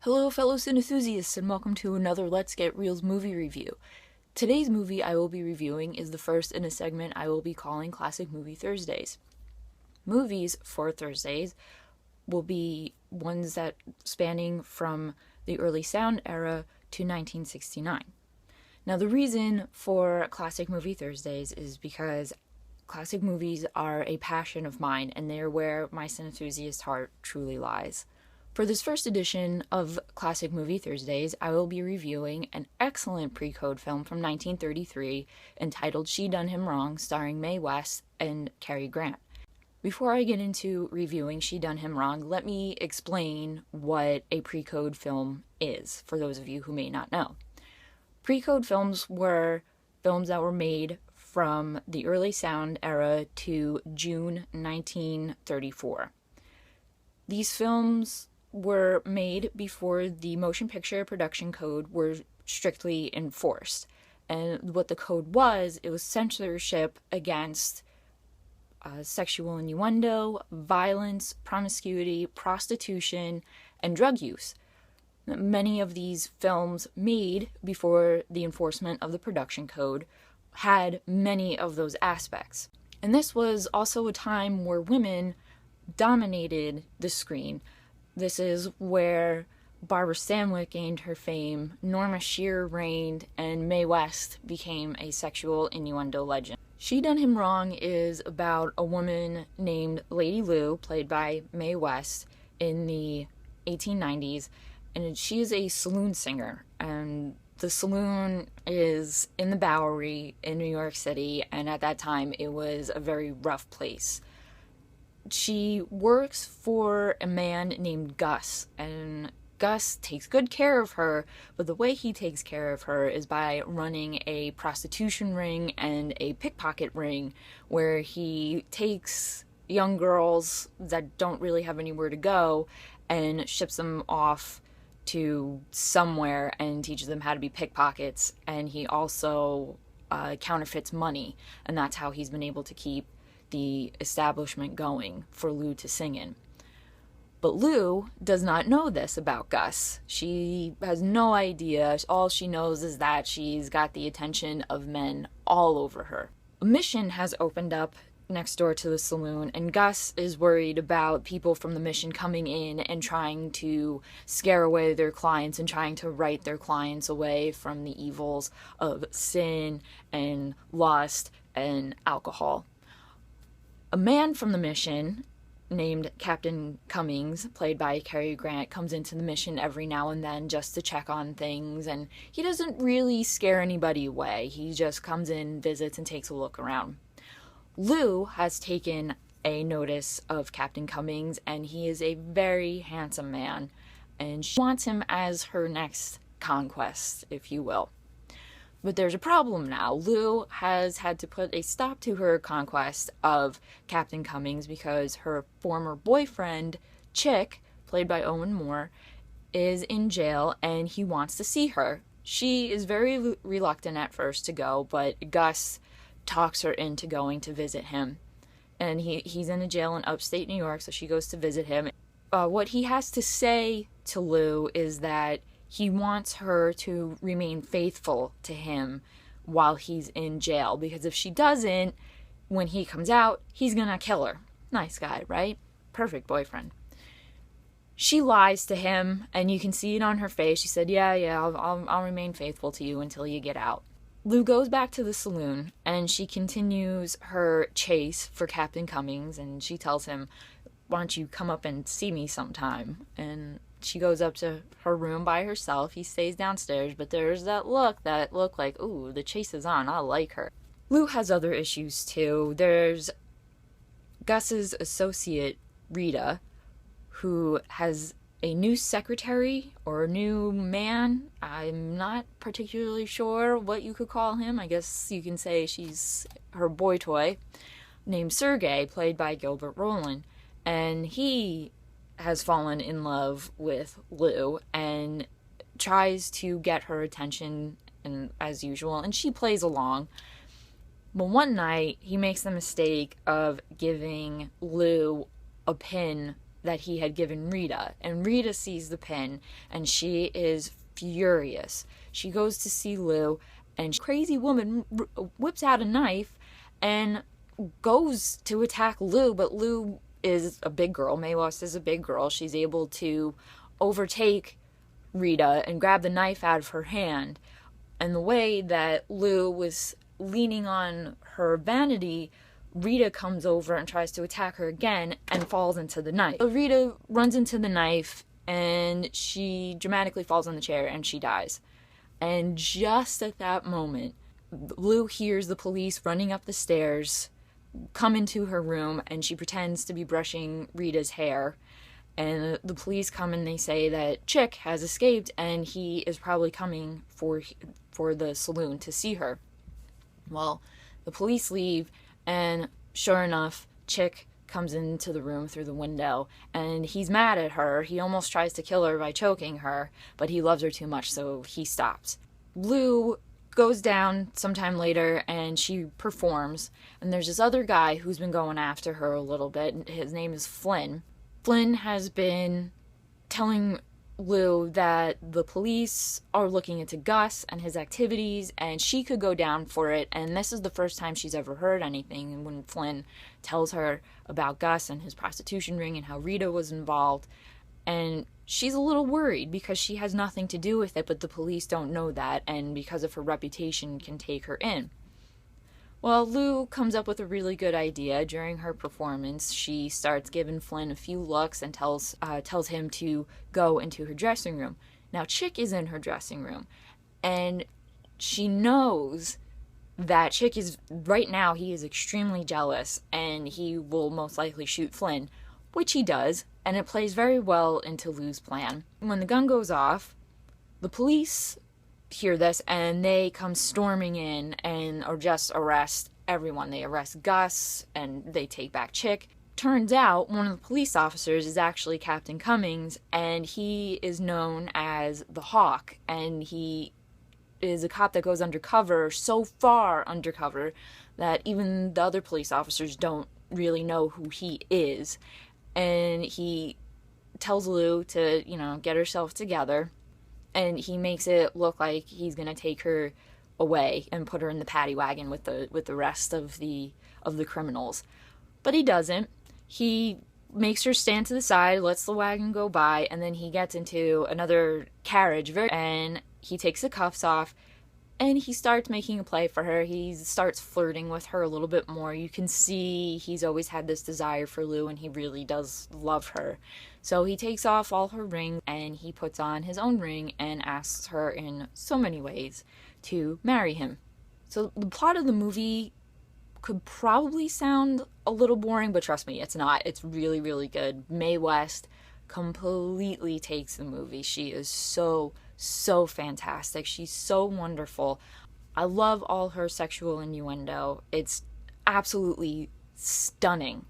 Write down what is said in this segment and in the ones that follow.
Hello fellow cinenthusiasts and welcome to another Let's Get Reels movie review. Today's movie I will be reviewing is the first in a segment I will be calling Classic Movie Thursdays. Movies for Thursdays will be ones that spanning from the early sound era to 1969. Now the reason for Classic Movie Thursdays is because classic movies are a passion of mine and they are where my cinenthusiast heart truly lies. For this first edition of Classic Movie Thursdays, I will be reviewing an excellent pre-code film from 1933 entitled She Done Him Wrong, starring Mae West and Cary Grant. Before I get into reviewing She Done Him Wrong, let me explain what a pre-code film is, for those of you who may not know. Pre-code films were films that were made from the early sound era to June 1934. These films were made before the motion picture production code were strictly enforced. And what the code was, it was censorship against sexual innuendo, violence, promiscuity, prostitution, and drug use. Many of these films made before the enforcement of the production code had many of those aspects. And this was also a time where women dominated the screen. This is where Barbara Stanwyck gained her fame, Norma Shearer reigned, and Mae West became a sexual innuendo legend. She Done Him Wrong is about a woman named Lady Lou, played by Mae West, in the 1890s, and she is a saloon singer, and the saloon is in the Bowery in New York City, and at that time it was a very rough place. She works for a man named Gus, and Gus takes good care of her, but the way he takes care of her is by running a prostitution ring and a pickpocket ring, where he takes young girls that don't really have anywhere to go and ships them off to somewhere and teaches them how to be pickpockets, and he also counterfeits money, and that's how he's been able to keep the establishment going for Lou to sing in. But Lou does not know this about Gus. She has no idea. All she knows is that she's got the attention of men all over her. A mission has opened up next door to the saloon, and Gus is worried about people from the mission coming in and trying to scare away their clients and trying to right their clients away from the evils of sin and lust and alcohol. A man from the mission named Captain Cummings, played by Cary Grant, comes into the mission every now and then just to check on things, and he doesn't really scare anybody away. He just comes in, visits, and takes a look around. Lou has taken a notice of Captain Cummings, and he is a very handsome man, and she wants him as her next conquest, if you will. But there's a problem now. Lou has had to put a stop to her conquest of Captain Cummings because her former boyfriend, Chick, played by Owen Moore, is in jail and he wants to see her. She is very reluctant at first to go, but Gus talks her into going to visit him. And he's in a jail in upstate New York, so she goes to visit him. What he has to say to Lou is that he wants her to remain faithful to him while he's in jail, because if she doesn't, when he comes out, he's gonna kill her. Nice guy, right? Perfect boyfriend. She lies to him, and you can see it on her face. She said, yeah, I'll remain faithful to you until you get out. Lou goes back to the saloon, and she continues her chase for Captain Cummings, and she tells him, why don't you come up and see me sometime? And she goes up to her room by herself. He stays downstairs, but there's that look like, ooh, the chase is on. I like her. Lou has other issues too. There's Gus's associate, Rita, who has a new secretary or a new man. I'm not particularly sure what you could call him. I guess you can say she's her boy toy, named Sergei, played by Gilbert Roland. And he has fallen in love with Lou and tries to get her attention, and as usual, and she plays along. But one night he makes the mistake of giving Lou a pin that he had given Rita. And Rita sees the pin, and she is furious. She goes to see Lou, and crazy woman whips out a knife and goes to attack Lou, but Lou is a big girl. Mae West is a big girl. She's able to overtake Rita and grab the knife out of her hand. And the way that Lou was leaning on her vanity, Rita comes over and tries to attack her again and falls into the knife. So Rita runs into the knife and she dramatically falls on the chair and she dies. And just at that moment, Lou hears the police running up the stairs, come into her room, and she pretends to be brushing Rita's hair. And the police come and they say that Chick has escaped and he is probably coming for the saloon to see her. Well, the police leave, and sure enough, Chick comes into the room through the window, and he's mad at her. He almost tries to kill her by choking her, but he loves her too much, so he stops. Lou goes down sometime later, and she performs, and there's this other guy who's been going after her a little bit. His name is Flynn. Flynn has been telling Lou that the police are looking into Gus and his activities, and she could go down for it. And this is the first time she's ever heard anything when Flynn tells her about Gus and his prostitution ring and how Rita was involved. And she's a little worried because she has nothing to do with it, but the police don't know that, and because of her reputation can take her in. Well, Lou comes up with a really good idea. During her performance, she starts giving Flynn a few looks and tells him to go into her dressing room. Now, Chick is in her dressing room, and she knows that Chick is, right now, he is extremely jealous, and he will most likely shoot Flynn, which he does, and it plays very well into Lou's plan. When the gun goes off, the police hear this and they come storming in and or just arrest everyone. They arrest Gus and they take back Chick. Turns out one of the police officers is actually Captain Cummings, and he is known as the Hawk, and he is a cop that goes undercover, so far undercover that even the other police officers don't really know who he is. And he tells Lou to, get herself together. And he makes it look like he's gonna take her away and put her in the paddy wagon with the rest of the criminals. But he doesn't. He makes her stand to the side, lets the wagon go by, and then he gets into another carriage and he takes the cuffs off and he starts making a play for her. He starts flirting with her a little bit more. You can see he's always had this desire for Lou, and he really does love her. So he takes off all her rings, and he puts on his own ring and asks her in so many ways to marry him. So the plot of the movie could probably sound a little boring, but trust me, it's not. It's really, really good. Mae West completely takes the movie. She is so fantastic. She's so wonderful. I love all her sexual innuendo. It's absolutely stunning.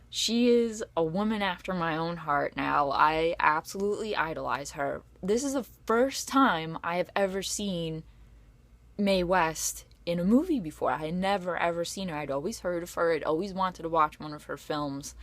She is a woman after my own heart now. I absolutely idolize her. This is the first time I have ever seen Mae West in a movie before. I had never ever seen her. I'd always heard of her. I'd always wanted to watch one of her films,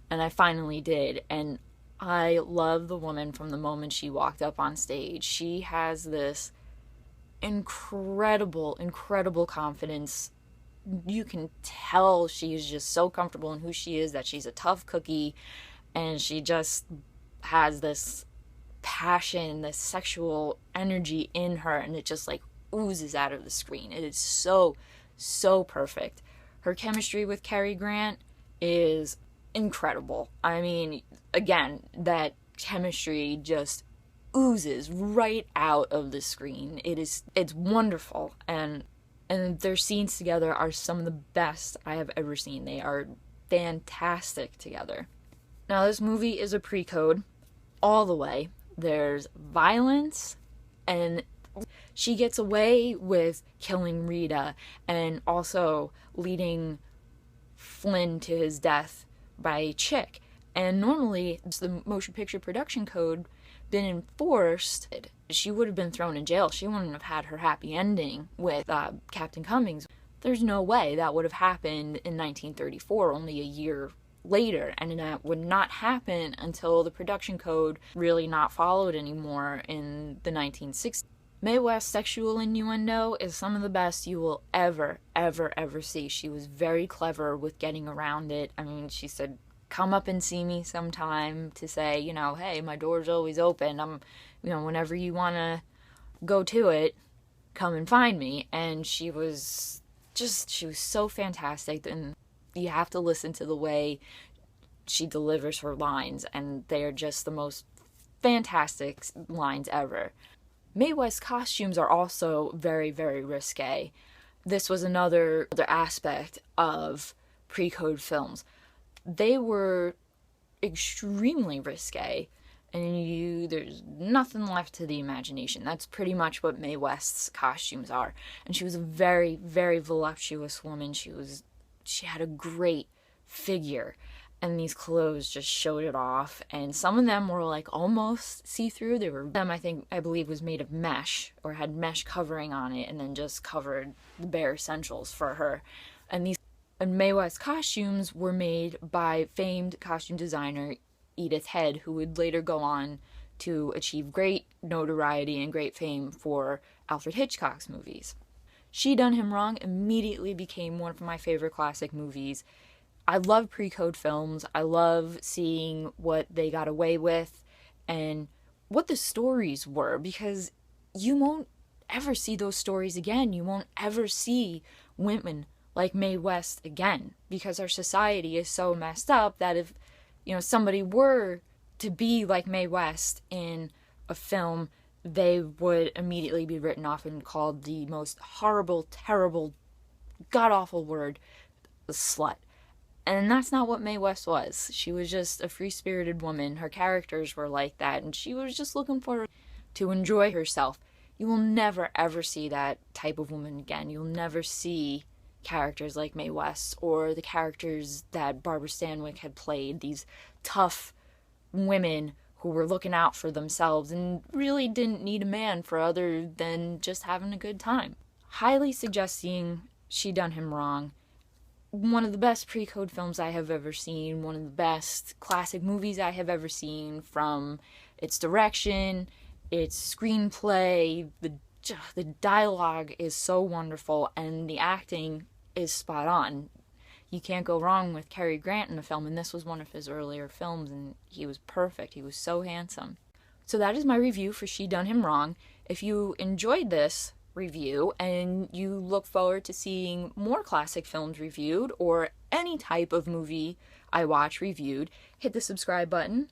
and I finally did. And I love the woman from the moment she walked up on stage. She has this incredible confidence. You can tell she is just so comfortable in who she is, that she's a tough cookie, and she just has this passion, this sexual energy in her, and it just oozes out of the screen. It is so perfect. Her chemistry with Cary Grant is incredible. I mean, again, that chemistry just oozes right out of the screen. It's wonderful, and their scenes together are some of the best I have ever seen. They are fantastic together. Now, this movie is a pre-code all the way. There's violence, and she gets away with killing Rita and also leading Flynn to his death by Chick. And normally, if the motion picture production code been enforced, she would have been thrown in jail. She wouldn't have had her happy ending with Captain Cummings. There's no way that would have happened in 1934, only a year later, and that would not happen until the production code really not followed anymore in the 1960s. Mae West's sexual innuendo is some of the best you will ever, ever, ever see. She was very clever with getting around it. I mean, she said, come up and see me sometime, to say, you know, hey, my door's always open. Whenever you want to go to it, come and find me. And she was so fantastic. And you have to listen to the way she delivers her lines, and they are just the most fantastic lines ever. Mae West's costumes are also very, very risque. This was another aspect of pre-code films. They were extremely risque, and there's nothing left to the imagination. That's pretty much what Mae West's costumes are. And she was a very, very voluptuous woman. She had a great figure, and these clothes just showed it off. And some of them were like almost see-through. I believe was made of mesh, or had mesh covering on it, and then just covered the bare essentials for her. And Mae West's costumes were made by famed costume designer Edith Head, who would later go on to achieve great notoriety and great fame for Alfred Hitchcock's movies. She Done Him Wrong immediately became one of my favorite classic movies. I love pre-code films. I love seeing what they got away with and what the stories were, because you won't ever see those stories again. You won't ever see women like Mae West again, because our society is so messed up that if somebody were to be like Mae West in a film, they would immediately be written off and called the most horrible, terrible, god-awful word, a slut. And that's not what Mae West was. She was just a free-spirited woman. Her characters were like that, and she was just looking to enjoy herself. You will never, ever see that type of woman again. You'll never see characters like Mae West, or the characters that Barbara Stanwyck had played, these tough women who were looking out for themselves and really didn't need a man for other than just having a good time. Highly suggesting She Done Him Wrong. One of the best pre-code films I have ever seen, one of the best classic movies I have ever seen, from its direction, its screenplay, the dialogue is so wonderful, and the acting is spot on. You can't go wrong with Cary Grant in a film, and this was one of his earlier films, and he was perfect. He was so handsome. So that is my review for She Done Him Wrong. If you enjoyed this review and you look forward to seeing more classic films reviewed, or any type of movie I watch reviewed, hit the subscribe button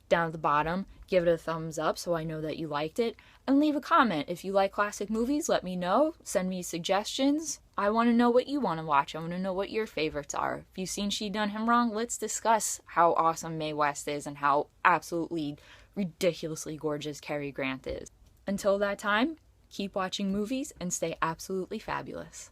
down at the bottom, give it a thumbs up so I know that you liked it, and leave a comment. If you like classic movies, let me know. Send me suggestions. I want to know what you want to watch. I want to know what your favorites are. If you've seen She Done Him Wrong, let's discuss how awesome Mae West is and how absolutely ridiculously gorgeous Cary Grant is. Until that time, keep watching movies and stay absolutely fabulous.